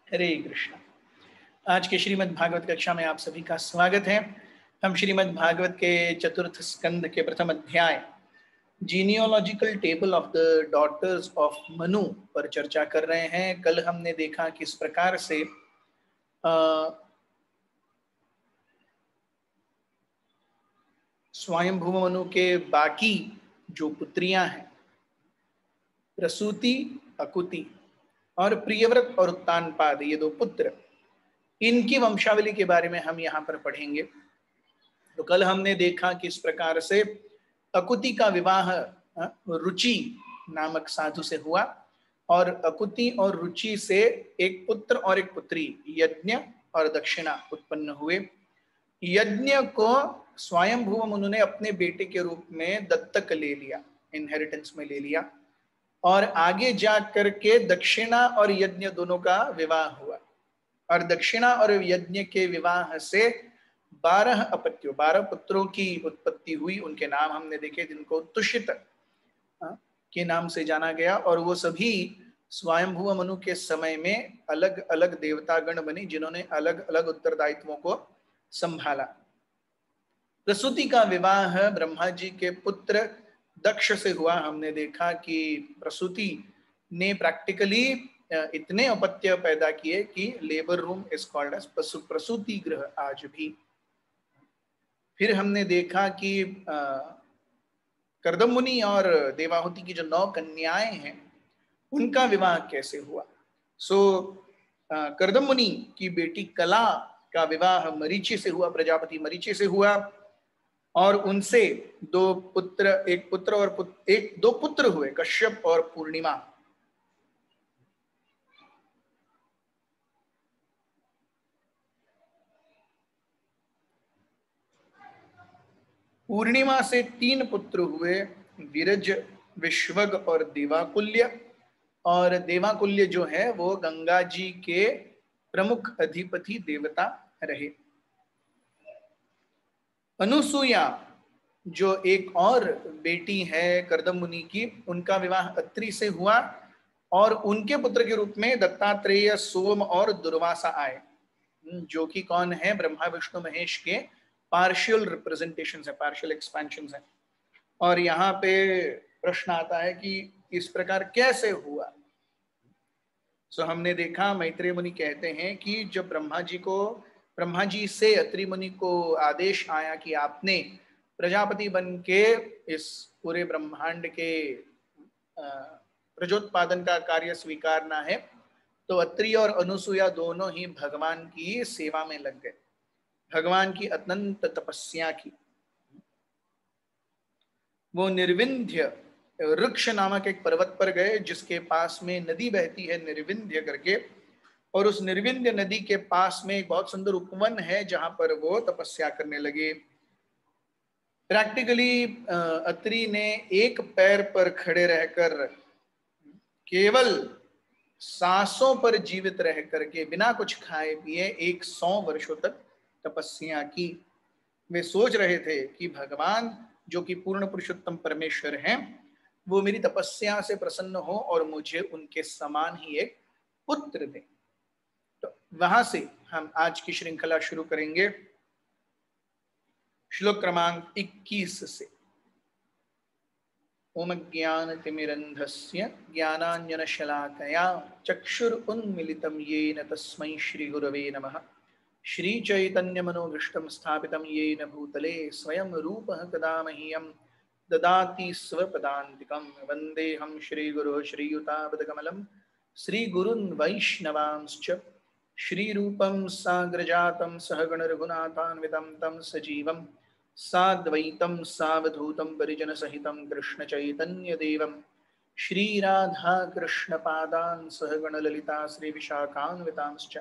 हरे कृष्ण। आज के श्रीमद् भागवत कक्षा में आप सभी का स्वागत है। हम श्रीमद् भागवत के चतुर्थ स्कंद के प्रथम अध्याय genealogical table of the daughters of Manu पर चर्चा कर रहे हैं। कल हमने देखा किस प्रकार से स्वयंभुव मनु के बाकी जो पुत्रियां हैं, प्रसूति, अकुति और प्रियव्रत और उत्तानपाद, ये दो पुत्र, इनकी वंशावली के बारे में हम यहाँ पर पढ़ेंगे। तो कल हमने देखा किस प्रकार से अकुति का विवाह रुचि नामक साधु से हुआ और अकुति और रुचि से एक पुत्र और एक पुत्री यज्ञ और दक्षिणा उत्पन्न हुए। यज्ञ को स्वयंभुव मनु ने अपने बेटे के रूप में दत्तक ले लिया, इनहेरिटेंस में ले लिया, और आगे जा करके दक्षिणा और यज्ञ दोनों का विवाह हुआ। और दक्षिणा और यज्ञ के विवाह से 12 अपत्यों, 12 पुत्रों की उत्पत्ति हुई। उनके नाम हमने देखे, जिनको तुषित के नाम से जाना गया, और वो सभी स्वयंभुव मनु के समय में अलग अलग देवतागण बने, जिन्होंने अलग अलग उत्तरदायित्वों को संभाला। प्रसूति का विवाह ब्रह्मा जी के पुत्र दक्ष से हुआ। हमने देखा कि प्रसूति ने प्रैक्टिकली इतने अपत्य पैदा किए कि labour room is called as प्रसूति गृह आज भी। फिर हमने देखा कि कर्दम मुनि और देवाहुति की जो 9 कन्याएं हैं, उनका विवाह कैसे हुआ। कर्दम मुनि की बेटी कला का विवाह मरीचि से हुआ, प्रजापति मरीचि से हुआ, और उनसे 2 पुत्र, एक पुत्र और 2 पुत्र हुए, कश्यप और पूर्णिमा। पूर्णिमा से 3 पुत्र हुए, विरज, विश्वग और देवाकुल्य। और देवाकुल्य जो है वो गंगा जी के प्रमुख अधिपति देवता रहे। अनुसुया जो एक और बेटी है कर्दम मुनि की, उनका विवाह अत्रि से हुआ, और उनके पुत्र के रूप में दत्तात्रेय, सोम और दुर्वासा आए, जो कि कौन है, ब्रह्मा विष्णु महेश के पार्शियल रिप्रेजेंटेशन है, पार्शियल एक्सपेंशन है। और यहाँ पे प्रश्न आता है कि इस प्रकार कैसे हुआ। हमने देखा, मैत्रेय मुनि कहते हैं कि जब ब्रह्मा जी से अत्रि मुनि को आदेश आया कि आपने प्रजापति बन के इस पूरे ब्रह्मांड के प्रजोत्पादन का कार्य स्वीकारना है, तो अत्रि और अनुसुया दोनों ही भगवान की सेवा में लग गए, भगवान की अनंत तपस्या की। वो निर्विंध्य वृक्ष नामक एक पर्वत पर गए, जिसके पास में नदी बहती है निर्विंध्य करके, और उस निर्विंध्य नदी के पास में एक बहुत सुंदर उपवन है, जहां पर वो तपस्या करने लगे। प्रैक्टिकली अत्रि ने एक पैर पर खड़े रहकर, केवल सांसों पर जीवित रह करके, बिना कुछ खाए पिए 100 वर्षों तक तपस्या की। वे सोच रहे थे कि भगवान जो कि पूर्ण पुरुषोत्तम परमेश्वर हैं, वो मेरी तपस्या से प्रसन्न हो और मुझे उनके समान ही एक पुत्र दें। तो वहां से हम आज की श्रृंखला शुरू करेंगे, श्लोक क्रमांक 21 से। ओम ज्ञानतिमिरन्धस्य ज्ञानाञ्जनशलाकया चक्षुरुन्मिलितं येन तस्मै श्रीगुरवे नमः। श्रीचैतन्यमनोभीष्टं स्थापितं येन भूतले स्वयं रूपः कदा मह्यं ददाति स्वपदान्तिकं। वन्देऽहं श्रीगुरुः श्रीयुतापदकमलं श्रीगुरून् वैष्णवांश्च। श्रीरूपं साग्रजातं सहगणरघुनाथान्वितं तं सजीवं साद्वैतं सावधूतं परिजनसहितं कृष्णचैतन्यदेवं श्रीराधाकृष्णपादान् सहगणललिता श्रीविशाखान्वितांश्च।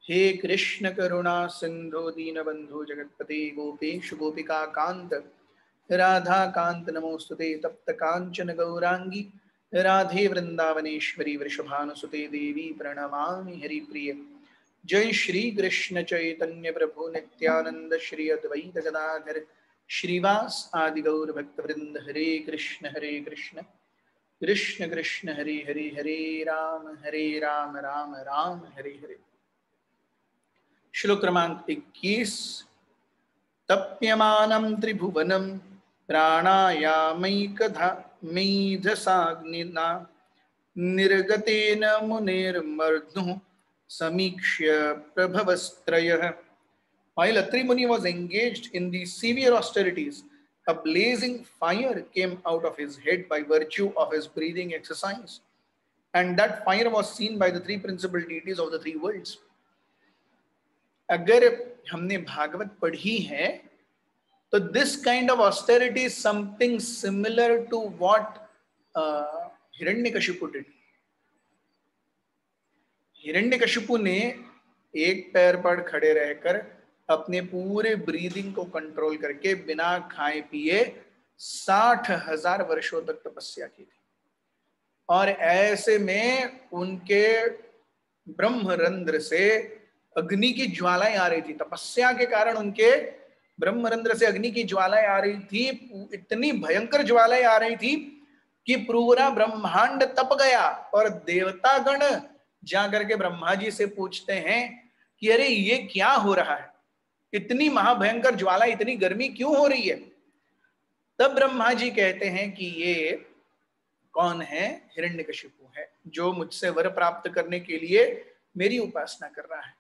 हे कृष्ण करुणा सिंधु दीनबंधु जगत्पते गोपेश गोपिका कांत राधा कांत नमोस्तुते। तप्त कांचन गौरांगी राधे वृंदावनेश्वरी वृषभानुसुते देवी प्रणमामि हरिप्रिय। जय श्री कृष्ण चैतन्य प्रभु नित्यानंद श्री अद्वैत गदाधर श्रीवास आदि गौर भक्तवृंद। हरे कृष्ण कृष्ण कृष्ण हरे हरे, हरे राम राम राम हरे हरे। श्लोक क्रमांक 21। तप्यमानं त्रिभुवनं प्राणायामैकधा मेधसाग्निना निर्गतेन मुनेर्मर्दुः समीक्ष्य प्रभवस्त्रयः। While Atri Muni was engaged in these severe austerities, a blazing fire came out of his head by virtue of his breathing exercise. And that fire was seen by the three principal deities of the three worlds. अगर हमने भागवत पढ़ी है तो this kind of austerity is something similar to what Hiranyakashipu did. Hiranyakashipu ने एक पैर पर खड़े रहकर अपने पूरे ब्रीदिंग को कंट्रोल करके बिना खाए पिए 60,000 वर्षों तक तपस्या की थी। और ऐसे में उनके ब्रह्मरंध्र से अग्नि की ज्वालाएं आ रही थी। तपस्या के कारण उनके ब्रह्मरंध्र से अग्नि की ज्वालाएं आ रही थी। इतनी भयंकर ज्वालाएं आ रही थी कि पूरा ब्रह्मांड तप गया। और देवतागण जाकर के ब्रह्मा जी से पूछते हैं कि अरे ये क्या हो रहा है, इतनी महाभयंकर ज्वाला, इतनी गर्मी क्यों हो रही है। तब ब्रह्मा जी कहते हैं कि ये कौन है, हिरण्यकशिपु है, जो मुझसे वर प्राप्त करने के लिए मेरी उपासना कर रहा है।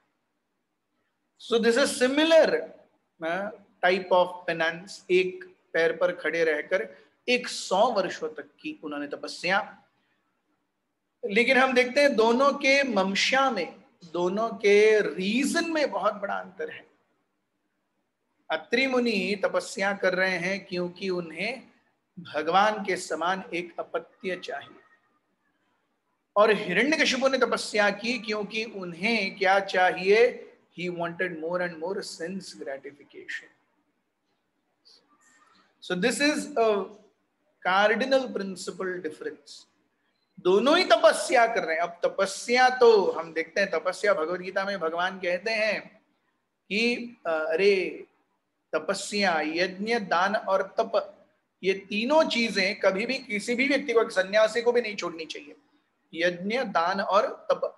So this is similar type of penance. एक पैर पर खड़े रहकर 100 वर्षों तक की उन्होंने तपस्या। लेकिन हम देखते हैं दोनों के मंशा में, दोनों के रीजन में बहुत बड़ा अंतर है। अत्रि मुनि तपस्या कर रहे हैं क्योंकि उन्हें भगवान के समान एक अपत्य चाहिए, और हिरण्यकशिपु ने तपस्या की क्योंकि उन्हें क्या चाहिए, he wanted more and more sense gratification. So this is a cardinal principle difference. दोनों ही तपस्या कर रहे हैं। अब तपस्या तो हम देखते हैं, तपस्या भगवद गीता में भगवान कहते हैं कि अरे तपस्या, यज्ञ, दान और तप, ये तीनों चीजें कभी भी किसी भी व्यक्ति को, सन्यासी को भी नहीं छोड़नी चाहिए। यज्ञ, दान और तप।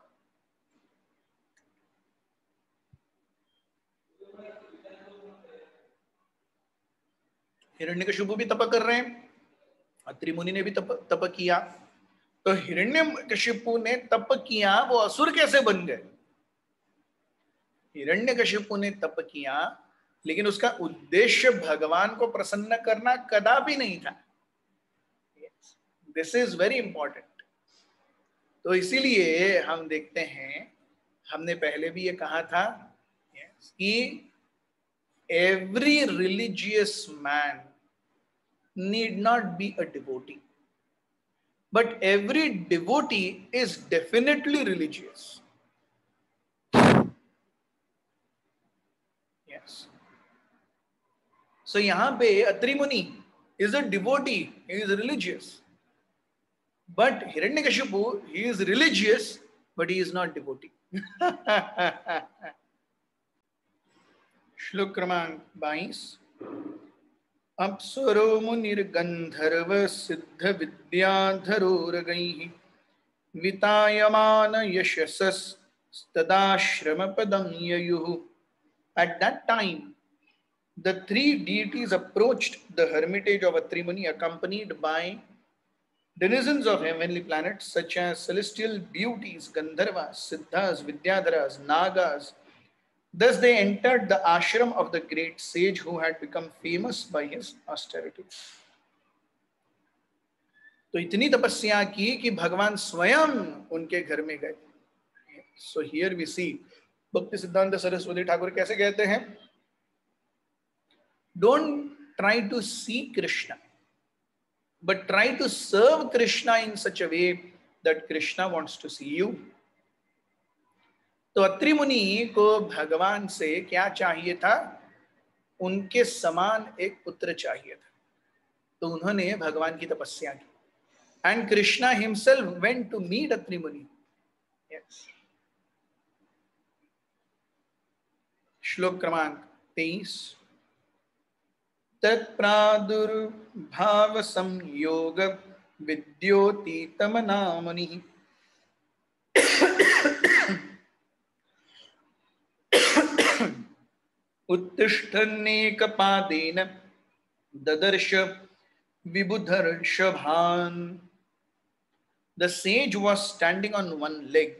हिरण्यकशिपु भी तप कर रहे हैं, अत्रि मुनि ने भी तप किया। तो हिरण्यकशिपु ने तप किया, वो असुर कैसे बन गए? हिरण्यकशिपु ने तप किया, लेकिन उसका उद्देश्य भगवान को प्रसन्न करना कदापि नहीं था। This is very important. तो इसीलिए हम देखते हैं, हमने पहले भी ये कहा था कि every religious man need not be a devotee, but every devotee is definitely religious. Yes. So यहाँ पे अत्रि मुनि is a devotee, he is religious, but Hiranyakashipu, he is religious but he is not devotee. श्लोक क्रमांक 22। अप्सरो मुनिर्गंधर्व सिद्ध विद्याधरोरगैः वितायमान यशसस्तदाश्रम पदं ययुः। At that time, the three deities approached the hermitage of Atri Muni, accompanied by denizens of heavenly planets such as celestial beauties, Gandharvas, Siddhas, Vidyadharas, Nagas. Thus they entered the ashram of the great sage who had become famous by his austerity. तो इतनी तपस्या की कि भगवान स्वयं उनके घर में गए। So here we see भक्ति सिद्धांत सरस्वती ठाकुर कैसे कहते हैं, don't try to see Krishna, but try to serve Krishna in such a way that Krishna wants to see you. तो अत्रि मुनि को भगवान से क्या चाहिए था, उनके समान एक पुत्र चाहिए था। तो उन्होंने भगवान की तपस्या की। And Krishna himself went to meet Atri मुनि। यस। श्लोक क्रमांक 23। तत्प्रादुर्भाव संयोग विद्योतीतमनामुनिः उत्तिष्ठन्नेकपादेन ददर्श विबुधर्षभान्. The sage was standing on one leg,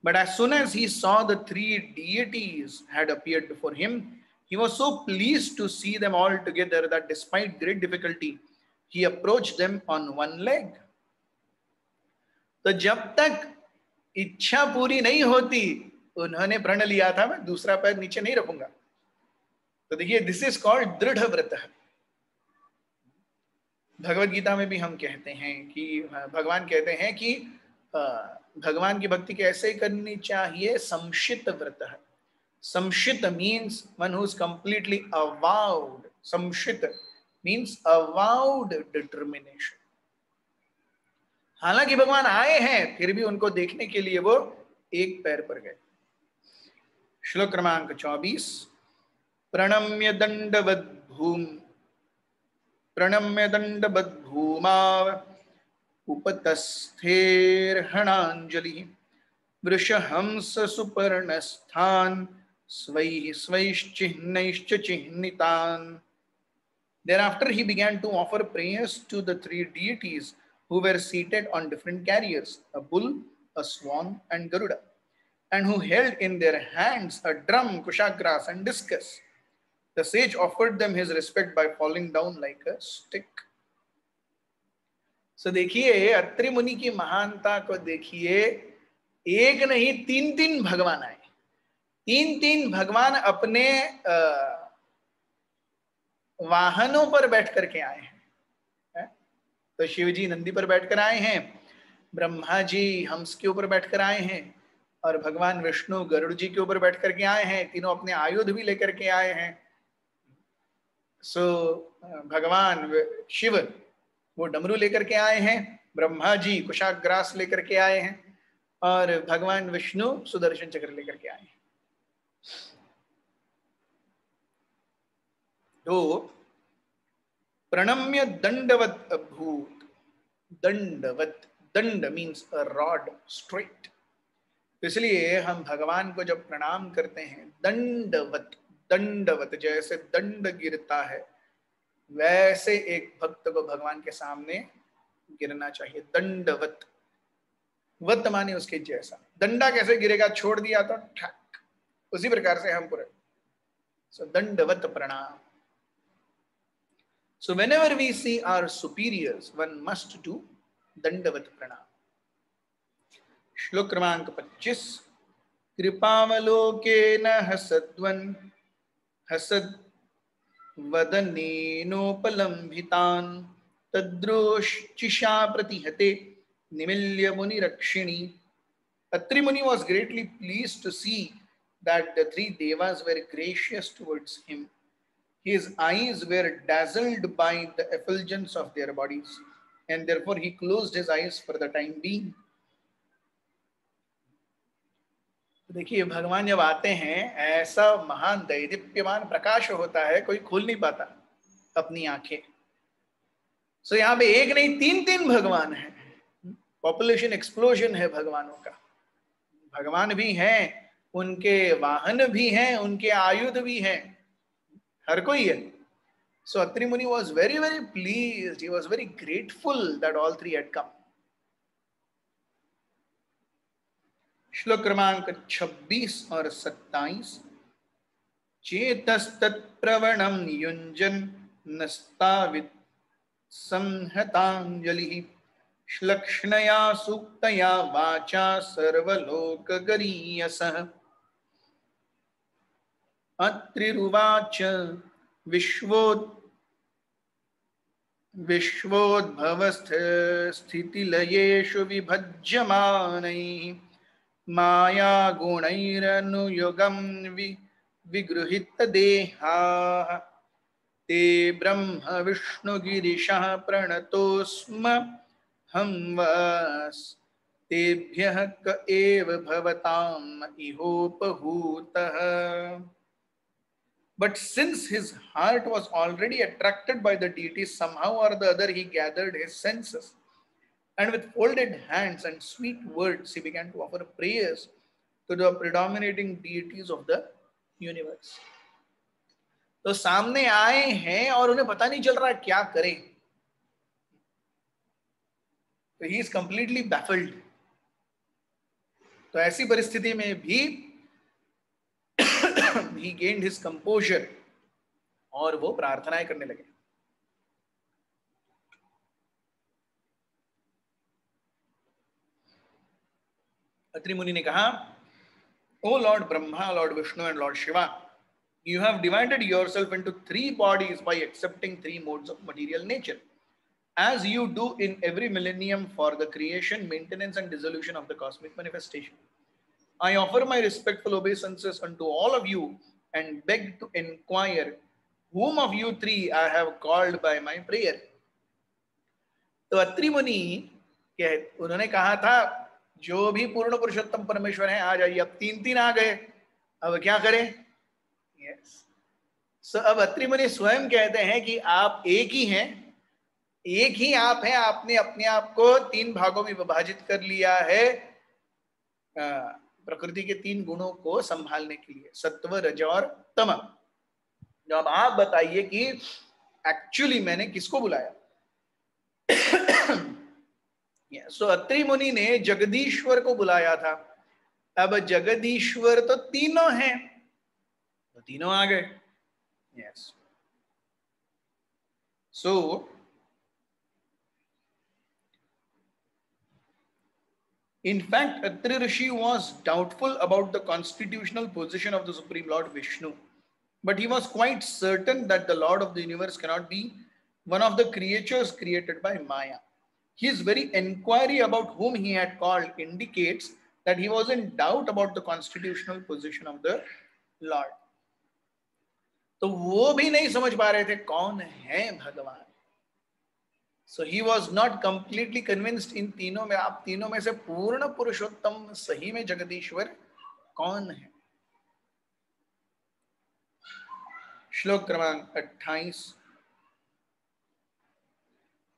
but as soon as he saw the three deities had appeared before him, he was so pleased to see them all together that despite great difficulty, he approached them on one leg. तो जब तक इच्छा पूरी नहीं होती, उन्होंने प्रण लिया था मैं दूसरा पैर नीचे नहीं रखूंगा. तो देखिए, दिस इज कॉल्ड दृढ़ व्रत. भगवत गीता में भी हम कहते हैं कि भगवान कहते हैं कि भगवान की भक्ति कैसे करनी चाहिए. संशित व्रत है. संशित means one who is completely avowed. संशित मीन्स अवाउड डिटर्मिनेशन. हालांकि भगवान आए हैं, फिर भी उनको देखने के लिए वो एक पैर पर गए. श्लोक क्रमांक 24. प्रणम्य दंडवत भूम प्रणम्य दंडवत भूमा उपतस्थेर्हणांजलि वृषहंस सुपर्णस्थान स्वैः स्वैश्चिह्नैश्च चिह्नितान्. Thereafter he began to offer prayers to the three deities who were seated on different carriers, a bull, a swan, and Garuda, and who held in their hands a drum, kushagras, and discus. The sage offered them his respect by falling down like a stick. So देखिए, अत्रि मुनि की महानता को देखिए. एक नहीं, तीन तीन भगवान आए. तीन तीन भगवान अपने वाहनों पर बैठ करके आए हैं. तो शिव जी नंदी पर बैठकर आए हैं, ब्रह्मा जी हंस के ऊपर बैठकर आए हैं, और भगवान विष्णु गरुड़ जी के ऊपर बैठ करके आए हैं. तीनों अपने आयुध भी लेकर के आए हैं. सो भगवान शिव वो डमरू लेकर के आए हैं, ब्रह्मा जी कुशाग्रास लेकर के आए हैं, और भगवान विष्णु सुदर्शन चक्र लेकर के आए हैं. तो प्रणम्य दंडवत अभूत. दंडवत, दंड मीन्स अ रॉड, स्ट्रेट. इसलिए हम भगवान को जब प्रणाम करते हैं, दंडवत, दंडवत जैसे दंड गिरता है वैसे एक भक्त को भगवान के सामने गिरना चाहिए. दंडवत, वत माने उसके जैसा. दंडा कैसे गिरेगा, छोड़ दिया तो ठक, उसी प्रकार से हम पूरे. सो दंडवत प्रणाम. So whenever we see our superiors, one must do Dandavat Pranam. श्लोक क्रमांक 25. कृपावलोकेन हसद्वन हसद वदनेनोपलम्भितान् तद्रोश्चिषा प्रतिहते निमिल्य मुनिरक्षिणी. Atri Muni was greatly pleased to see that the three devas were gracious towards him. His eyes were dazzled by the effulgence of their bodies, and therefore he closed his eyes for the time being. देखिए, भगवान जब आते हैं, ऐसा महान दैदीप्यमान प्रकाश होता है, कोई खोल नहीं पाता अपनी आंखें. सो यहाँ पे एक नहीं, तीन तीन भगवान हैं. पॉपुलेशन एक्सप्लोजन है भगवानों का. भगवान भी हैं, उनके वाहन भी हैं, उनके आयुध भी हैं, हर कोई है. So Atri Muni was very, very pleased. He was very grateful that all three had come. श्लोक क्रमांक 26 और 27. चेतस्तत्प्रवणं युञ्जन् नस्तावित् संहताञ्जलिः श्लक्ष्णया सूक्तया वाचा सर्वलोकगरीयसः. अत्रिरुवाच विश्वोद्भवस्थितिलयेषु विभज्यमानैः माया गुणैरनुयुगं विगृहीतदेहाः ते ब्रह्म विष्णुगिरिशः प्रणतोस्म हंवस् तेभ्यः क एव भवताम् इहोपहूतः. But since his heart was already attracted by the deity, somehow or the other he gathered his senses And with folded hands and sweet words, he began to offer prayers to the predominating deities of the universe. तो सामने आए हैं और उन्हें पता नहीं चल रहा क्या करें. तो he is completely baffled. तो ऐसी परिस्थिति में भी he gained his composure और वो प्रार्थनाएं करने लगे. अत्रि मुनि ने कहा, O Lord Brahma, Lord Vishnu and Lord Shiva, you have divided yourself into three bodies by accepting three modes of material nature, as you do in every millennium for the creation, maintenance and dissolution of the cosmic manifestation. I offer my respectful obeisances unto all of you and beg to inquire whom of you three I have called by my prayer. तो अत्रि मुनि उन्होंने कहा था, जो भी पूर्ण पुरुषोत्तम परमेश्वर हैं आ जाइए. अब तीन तीन आ गए, अब क्या करें? यस. सो अब अत्रि मुनि स्वयं कहते हैं कि आप एक ही हैं, एक ही आप हैं. आपने अपने आप को तीन भागों में विभाजित कर लिया है प्रकृति के तीन गुणों को संभालने के लिए, सत्व, रज और तम. अब आप बताइए कि एक्चुअली मैंने किसको बुलाया? सो अत्रि मुनि ने जगदीश्वर को बुलाया था. अब जगदीश्वर तो तीनों हैं, तो तीनों आ गए. Yes. So in fact, Atri Rishi was doubtful about the constitutional position of the Supreme Lord Vishnu, but he was quite certain that the Lord of the universe cannot be one of the creatures created by Maya. His very inquiry about whom he had called indicates that he was in doubt about the constitutional position of the Lord. तो वो भी नहीं समझ पा रहे थे कौन है भगवान. So he was not completely convinced in तीनों में, आप तीनों में से पूर्ण पुरुषोत्तम सही में जगदीश्वर कौन है? श्लोक क्रमांक 28.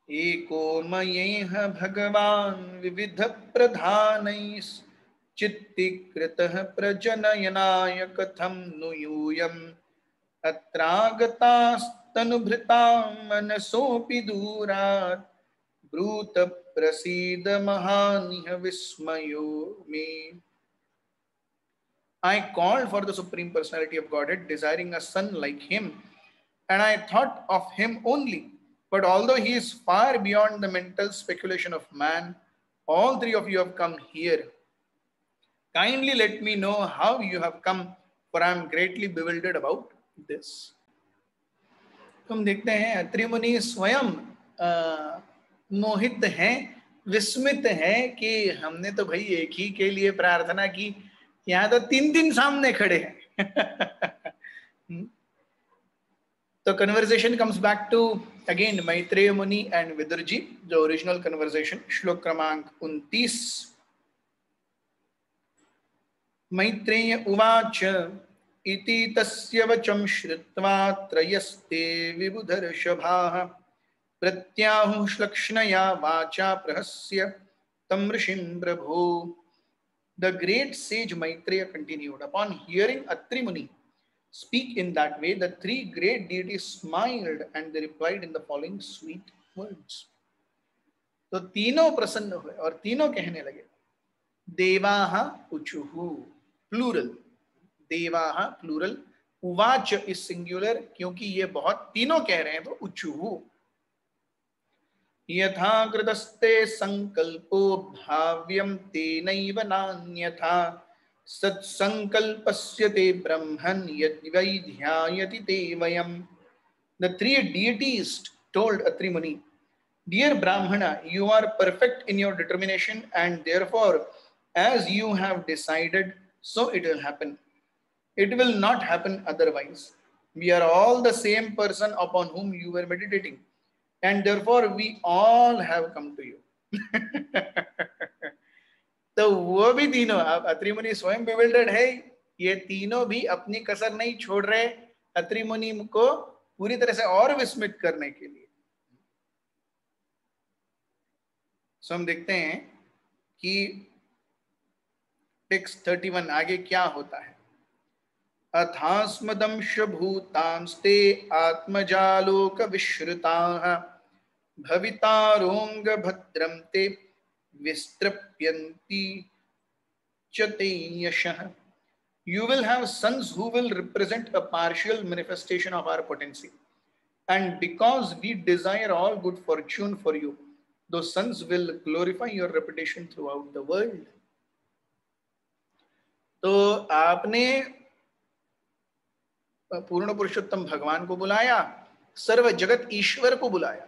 एको मयेह भगवान विविध प्रधानैः चित्तीकृतः प्रजनयनाय कथं नु यूयम् अत्रागतास्तनुभृतां मनसोऽपि दूरात् ब्रूत प्रसीद महानिह विस्मयो मे. I called for the Supreme Personality of Godhead, desiring a son like him, and I thought of him only. But although he is far beyond the mental speculation of man, all three of you have come here. Kindly let me know how you have come, for I am greatly bewildered about this. हम देखते हैं अत्रि मुनि स्वयं मोहित हैं, विस्मित हैं कि हमने तो भाई एक ही के लिए प्रार्थना की, यहाँ तो तीन तीन सामने खड़े हैं. तो conversation comes back to again Maitreya Muni and Vidurji, the original conversation. श्लोक क्रमांक 29. मैत्रेय उवाच इति तस्य वचं श्रुत्वा त्रयस्ते विबुधर्षभाः प्रत्याहुः श्लक्ष्णया वाचा प्रहस्य तं ऋषिं प्रभो. The great sage Maitreya continued. Upon hearing Atri Muni speak in that way, the three great deities smiled and they replied in the following sweet words. तो तीनों प्रसन्न हुए और तीनों कहने लगे. देवाः उचुः, प्लूरल. देवाः प्लूरल, उवाच इस सिंगुलर, क्योंकि ये बहुत तीनों कह रहे हैं तो उचुः. यथा कृतस्ते संकल्पो भाव्यं तेनैव नान्यथा सत्संकल्पस्य ते ब्रह्मन् यद्वै ध्यायति ते वयम्. The three deities told Atri Muni, Dear Brahmana, you are perfect in your determination, and therefore, as you have decided, so it will happen. It will not happen otherwise. We are all the same person upon whom you were meditating, and therefore we all have come to you. तो वो भी तीनों, अब अत्रि मुनि स्वयं bewildered है, ये तीनों भी अपनी कसर नहीं छोड़ रहे अत्रि मुनि को पूरी तरह से और विस्मित करने के लिए. सो हम देखते हैं कि टेक्स्ट 31 आगे क्या होता है। अथास्मदंश भूतांस्ते आत्मजालोक विश्रुताः भवितारोंग भद्रम ते विस्तृप्यन्ति च ते यशः। You will have sons who will represent a partial manifestation of our potency. And because we desire all good fortune for you, those sons will glorify your reputation throughout the world. तो आपने पूर्ण पुरुषोत्तम भगवान को बुलाया, सर्व जगत ईश्वर को बुलाया।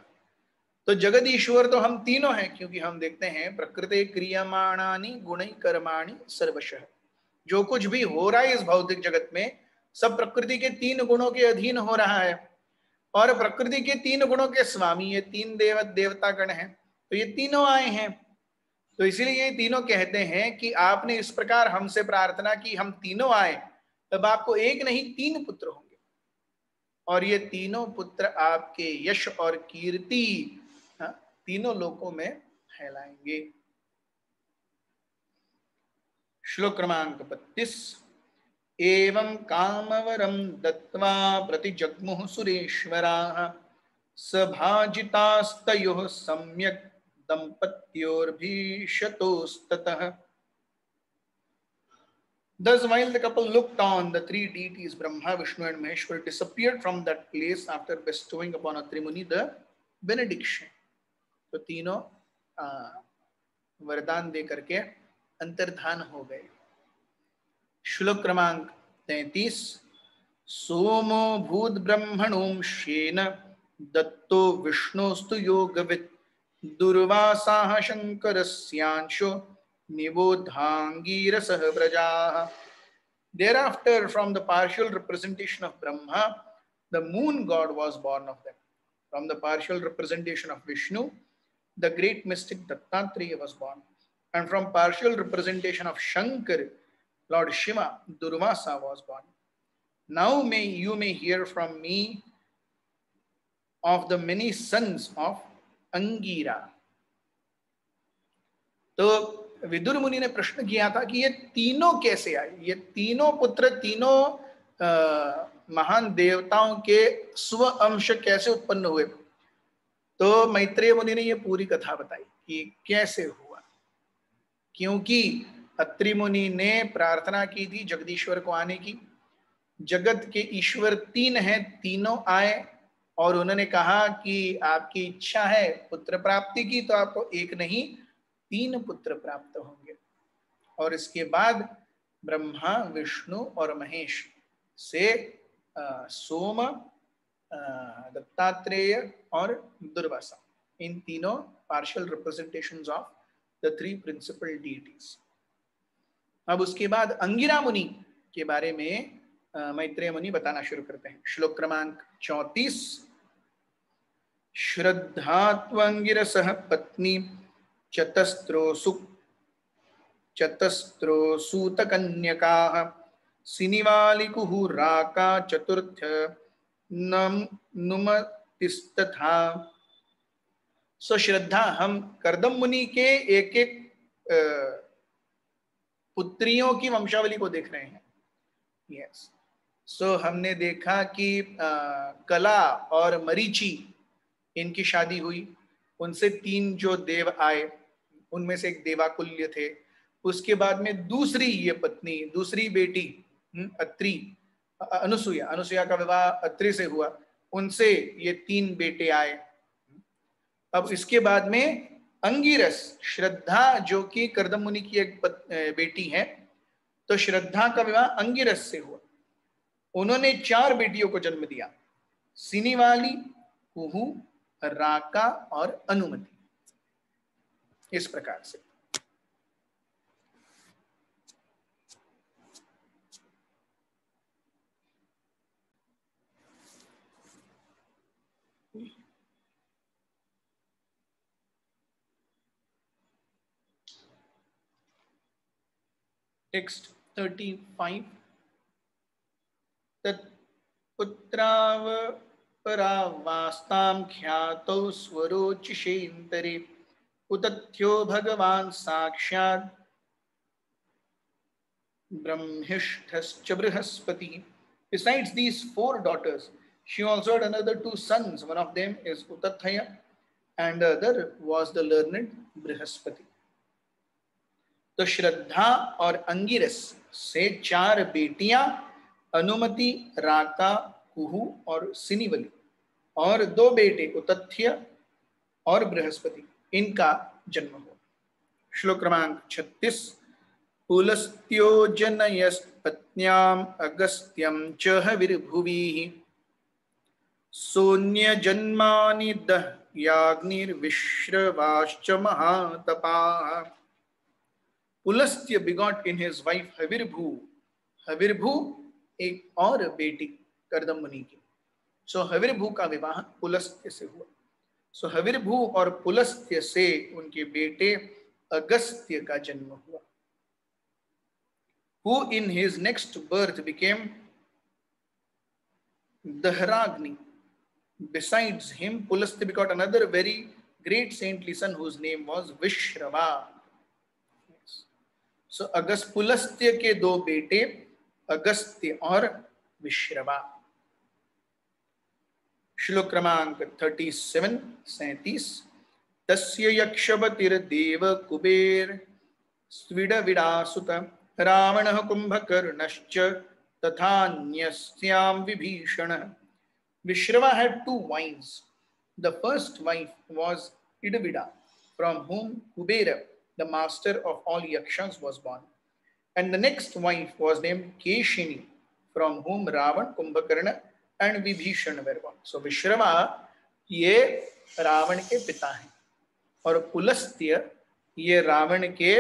तो जगत ईश्वर तो हम तीनों हैं, क्योंकि हम देखते हैं प्रकृति क्रियमाणानि गुणै कर्माणि सर्वशः। जो कुछ भी हो रहा है इस भौतिक जगत में सब प्रकृति के तीन गुणों के अधीन हो रहा है, और प्रकृति के तीन गुणों के स्वामी ये तीन देवता गण हैं। तो ये तीनों आए हैं, तो इसीलिए ये तीनों कहते हैं कि आपने इस प्रकार हमसे प्रार्थना की, हम तीनों आए, तब आपको एक नहीं तीन पुत्र होंगे, और ये तीनों पुत्र आपके यश और कीर्ति तीनों लोकों में फैलाएंगे। श्लोक क्रमांक 32। एवं कामवरम दत्त्वा प्रतिजग्मुः सुरेश्वराः सभाजितास्तयोः सम्यक् दंपत्योर्भीषतोस्ततः। Thus, while the couple looked on, the three deities Brahma, Vishnu and Maheshwar disappeared from that place after bestowing upon Atri Muni the benediction. तो तीनों वरदान दे करके अंतर्धान हो गए। श्लोक क्रमांक 33। सोमो भूत ब्रह्मणोंशेन दत्तो विष्णोस्तु योगवित् दुर्वासाः शंकरस्यांशो निबोधांगीरसः प्रजाः। Thereafter, from the partial representation of Brahma, the moon god was born of them. From the partial representation of Vishnu, the great mystic Dattatreya was born. And from partial representation of Shankar, Lord Shiva, Durvasa was born. Now you may hear from me of the many sons of Angira. तो विदुर मुनि ने प्रश्न किया था कि ये तीनों कैसे आए, ये तीनों पुत्र तीनों महान देवताओं के स्व अंश कैसे उत्पन्न हुए। तो मैत्रेय मुनि ने ये पूरी कथा बताई कि कैसे हुआ। क्योंकि अत्रि मुनि ने प्रार्थना की थी जगदीश्वर को आने की। जगत के ईश्वर तीन हैं, तीनों आए और उन्होंने कहा कि आपकी इच्छा है पुत्र प्राप्ति की, तो आपको एक नहीं तीन पुत्र प्राप्त होंगे। और इसके बाद ब्रह्मा, विष्णु और महेश से सोम, दत्तात्रेय और दुर्वासा, इन तीनों partial representations of the three principal deities. अब उसके बाद अंगिरा मुनि के बारे में मैत्रेय मुनि बताना शुरू करते हैं। श्लोक क्रमांक 34। श्रद्धात्वंगिरसः पत्नी चतस्रो सूतकन्यकाः सिनिवालिकुः राका चतुर्थ नुमतिस्तथा। सो श्रद्धा, हम कर्दम मुनि के एक एक पुत्रियों की वंशावली को देख रहे हैं। यस, सो हमने देखा कि कला और मरीचि इनकी शादी हुई, उनसे तीन जो देव आए, उनमें से एक देवाकुल्य थे। उसके बाद में दूसरी ये पत्नी, दूसरी बेटी अत्रि, अनुसुया का विवाह अत्रि से हुआ, उनसे ये तीन बेटे आए। अब इसके बाद में अंगिरस, श्रद्धा जो कि कर्दम मुनि की एक बेटी है, तो श्रद्धा का विवाह अंगिरस से हुआ। उन्होंने चार बेटियों को जन्म दिया, सिनिवाली, कुहू, राका और अनुमति। इस प्रकार से टेक्स्ट 35। तत्पुत्रावपरावास्तां ख्यातौ स्वरोचिषेन्तरे उतथ्यो भगवान् साक्षात् ब्रह्मिष्ठश्च Brihaspati. Besides these 4 daughters, she also had another 2 sons. One of them is Utathaya and the other was the learned Brihaspati. तो श्रद्धा और अंगिरस से 4 बेटियां अनुमति, राका, कुहू और सिनिवली, और 2 बेटे उतथ्य और बृहस्पति, इनका जन्म हुआ. श्लोक क्रमांक 36. पुलस्त्यो जनयत्पत्न्याम् अगस्त्यं च हविर्भुविः सोऽन्यजन्मानि दह्याग्निर्विश्रवाश्च महातपाः. Pulastya begot in his wife हविर्भू. हविर्भू एक और बेटी कर्दम मुनि की. सो हविर्भू का विवाह पुलस्त्य से हुआ. सो हविर्भू और पुलस्त्य से उनके बेटे अगस्त्य का जन्म हुआ, who in his next birth became Dahragni. Besides him, Pulastya begot another very great saintly son whose name was Vishrava. So Pulastya के 2 बेटे अगस्त्य और विश्रवा. श्लोक क्रमांक 37. तस्य यक्षपतिर्देव कुबेर स्विडविडासुत रावणः कुंभकर्णश्च तथान्यस्यां विभीषणः. Vishrava had 2 wives. The first wife was Idavida, from whom Kubera, the master of all yakshas, was born. And the next wife was named Keshini, from whom Ravan, Kumbhakarna and Vibhishana were born. So Vishrava ये रावण के पिता हैं और पुलस्त्य ये रावण के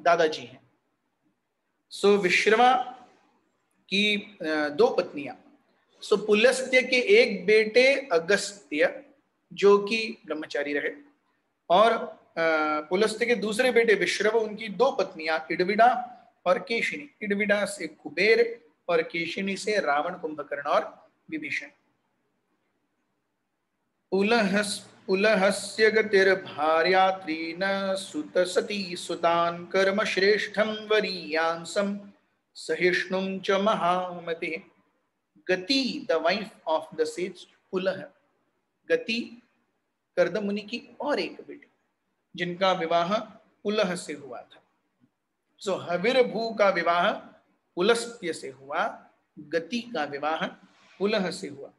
दादाजी हैं. सो विश्रवा की 2 पत्नियां. सो पुलस्त्य के एक बेटे अगस्त्य जो कि ब्रह्मचारी रहे, और पुलस्त्य के दूसरे बेटे विश्रव, उनकी 2 पत्नियां इडविडा और केशिनी. इडविडा से कुबेर और केशिनी से रावण, कुंभकर्ण और विभीषण. उलहस्य गतिर्भार्या त्रीन सुत सती सुतान कर्म श्रेष्ठम वरीयांसम सहिष्णुम च महामते. गति the wife of the sage Pulaha. गति कर्दम मुनि की और एक बेटी जिनका विवाह पुलह से हुआ था. सो हविर्भू का विवाह पुलस्त्य से हुआ, गति का विवाह पुलह से हुआ.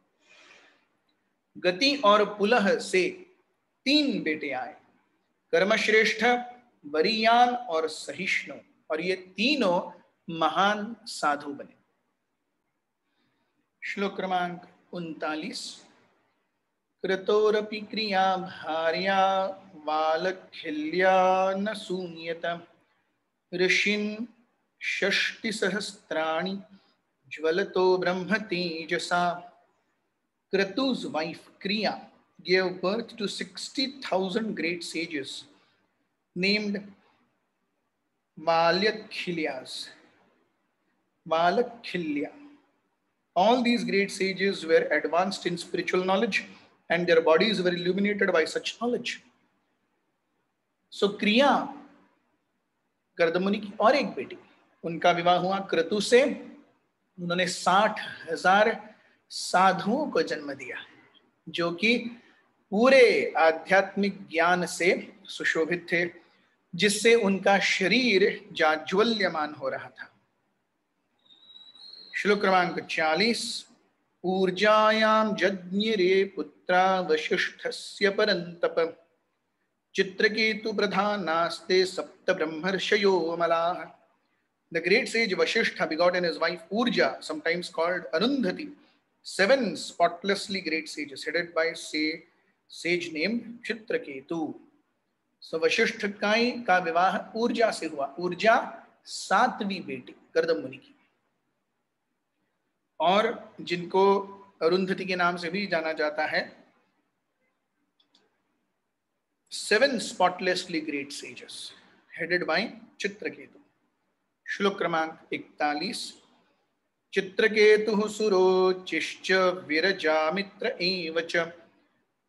गति और पुलह से 3 बेटे आए, कर्मश्रेष्ठ, वरीयान और सहिष्णु, और ये तीनों महान साधु बने. श्लोक क्रमांक 39. कृतोरपि क्रिया भार्या वालखिल्या न शून्यत ऋषिन् 60 सहस्राणि ज्वलतो ब्रह्म तेजसा. Kratu's wife Kriya gave birth to 60,000 great sages named Valakhilya. All these great sages were advanced in spiritual knowledge and their bodies were illuminated by such knowledge. So Kriya, कर्दमुनि की और एक बेटी, उनका विवाह हुआ क्रतु से. उन्होंने 60,000 साधुओं को जन्म दिया जो कि पूरे आध्यात्मिक ज्ञान से सुशोभित थे, जिससे उनका शरीर जाज्वल्यमान हो रहा था. श्लोक क्रमांक 40. ऊर्जायां जज्ञिरे पुत्रा वशिष्ठस्य परन्तप चित्रकेतु प्रधानास्ते सप्त ब्रह्मर्षयो मलाः. The great sage Vashishta begot in his wife Urja, sometimes called Arundhati, 7 spotlessly great sages headed by sage named Chitraketu. So Vashishta का विवाह ऊर्जा से हुआ. ऊर्जा 7वीं बेटी कर्दम मुनि की, और जिनको अरुंधति के नाम से भी जाना जाता है. 7 spotlessly great sages headed by Chitraketu. श्लोक क्रमांक 41. चित्रकेतुः सुरोचिश्च विरजामित्र एव च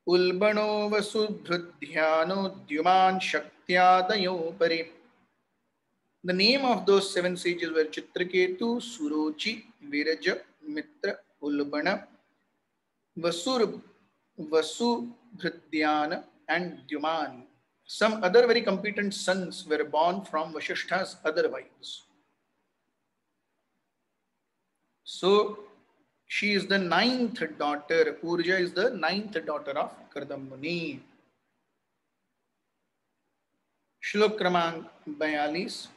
उल्बणो वसुभृध्यानो द्युमान् शक्त्यादयो परे. The name of those seven sages were Chitraketu, Surochi, Viraja, Mitra, Ulbana, Vasur, Vasubhridhyana, and Dyuman. Some other very competent sons were born from Vasishtha's other wives. So she is the ninth daughter. Urja is the ninth daughter of Kardam Muni. श्लोक क्रमांक 42.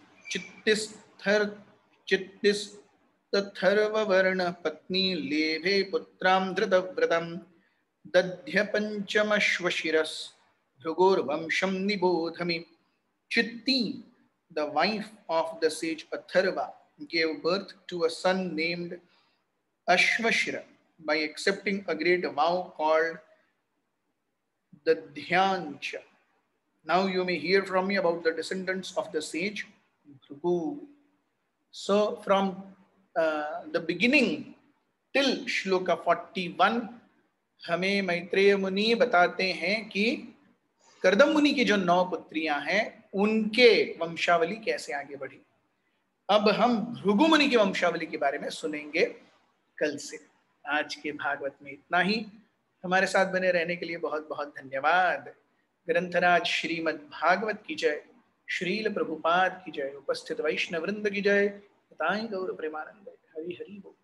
चित्तिस्तथर्ववर्ण पत्नी लेभे पुत्रां धृतव्रतं दध्य पंचमश्वशिरस भृगोर्वंशं निबोधमि. Chitti, the wife of the sage Atharva, gave birth to a son named Ashvashira by accepting a great vow called the Dhyancha. Now you may hear from me about the descendants of the sage Bhrigu. So from the beginning till shloka 41 हमें मैत्रेय मुनि बताते हैं कि कर्दम मुनि की जो 9 पुत्रियां हैं उनके वंशावली कैसे आगे बढ़ी. अब हम भृगु मुनि की वंशावली के बारे में सुनेंगे कल से. आज के भागवत में इतना ही. हमारे साथ बने रहने के लिए बहुत बहुत धन्यवाद. ग्रंथराज श्रीमद् भागवत की जय. श्रील प्रभुपाद की जय. उपस्थित वैष्णव वृंद की जय. ताई गौर प्रेमानंद. हरि हरि बोल.